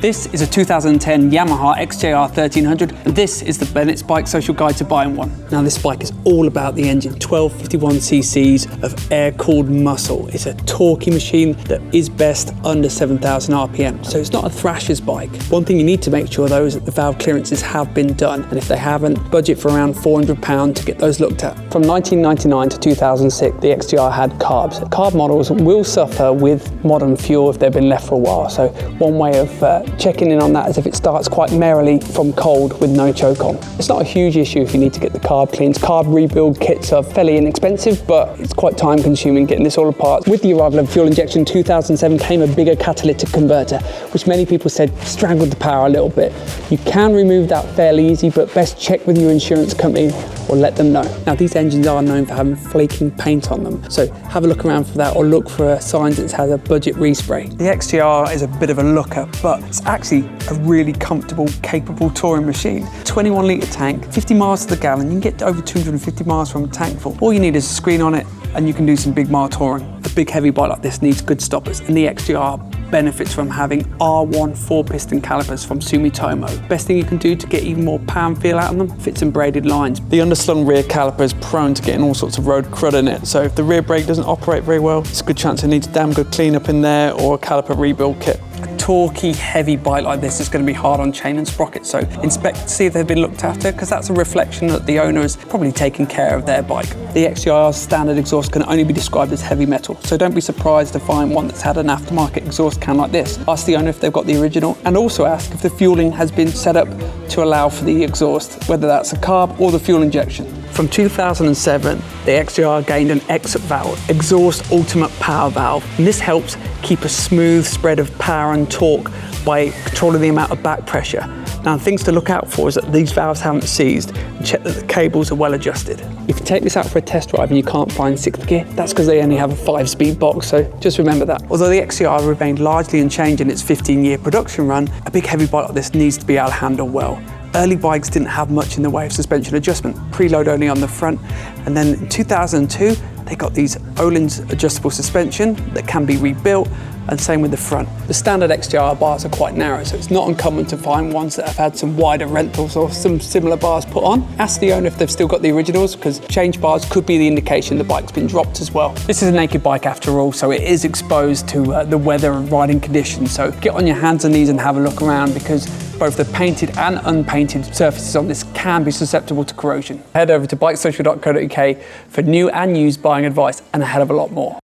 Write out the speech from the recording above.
This is a 2010 Yamaha XJR1300, and this is the Bennett's Bike Social Guide to Buying One. Now this bike is all about the engine, 1251 cc's of air-cooled muscle. It's a torquey machine that is best under 7,000 RPM, so it's not a thrasher's bike. One thing you need to make sure though is that the valve clearances have been done, and if they haven't, budget for around £400 to get those looked at. From 1999 to 2006, the XJR had carbs. Carb models will suffer with modern fuel if they've been left for a while, so one way of checking in on that is if it starts quite merrily from cold with no choke on. It's not a huge issue if you need to get the carb cleans. Carb rebuild kits are fairly inexpensive, but it's quite time consuming getting this all apart. With the arrival of fuel injection in 2007 came a bigger catalytic converter, which many people said strangled the power a little bit. You can remove that fairly easy, but best check with your insurance company or let them know. Now these engines are known for having flaking paint on them, so have a look around for that or look for signs that it has a budget respray. The XJR is a bit of a looker, but it's actually a really comfortable, capable touring machine. 21 litre tank, 50 miles to the gallon, you can get to over 250 miles from a tank full. All you need is a screen on it and you can do some big mile touring. A big heavy bike like this needs good stoppers, and the XJR benefits from having R1 4-piston calipers from Sumitomo. Best thing you can do to get even more power and feel out of them, fits in braided lines. The underslung rear caliper is prone to getting all sorts of road crud in it, so if the rear brake doesn't operate very well, it's a good chance it needs a damn good cleanup in there or a caliper rebuild kit. A torquey, heavy bike like this is going to be hard on chain and sprocket, so inspect to see if they've been looked after, because that's a reflection that the owner has probably taken care of their bike. The XJR's standard exhaust can only be described as heavy metal, so don't be surprised to find one that's had an aftermarket exhaust can like this. Ask the owner if they've got the original, and also ask if the fueling has been set up to allow for the exhaust, whether that's a carb or the fuel injection. From 2007, the XJR gained an exit valve, exhaust ultimate power valve, and this helps keep a smooth spread of power and torque by controlling the amount of back pressure. Now, things to look out for is that these valves haven't seized, and check that the cables are well adjusted. If you take this out for a test drive and you can't find 6th gear, that's because they only have a 5-speed box, so just remember that. Although the XJR remained largely unchanged in its 15-year production run, a big heavy bike like this needs to be able to handle well. Early bikes didn't have much in the way of suspension adjustment, preload only on the front, and then in 2002 they got these Öhlins adjustable suspension that can be rebuilt, and same with the front. The standard XJR bars are quite narrow, so it's not uncommon to find ones that have had some wider rentals or some similar bars put on. Ask the owner if they've still got the originals, because change bars could be the indication the bike's been dropped as well. This is a naked bike after all, so it is exposed to the weather and riding conditions, so get on your hands and knees and have a look around, because both the painted and unpainted surfaces on this can be susceptible to corrosion. Head over to bikesocial.co.uk for new and used buying advice and a hell of a lot more.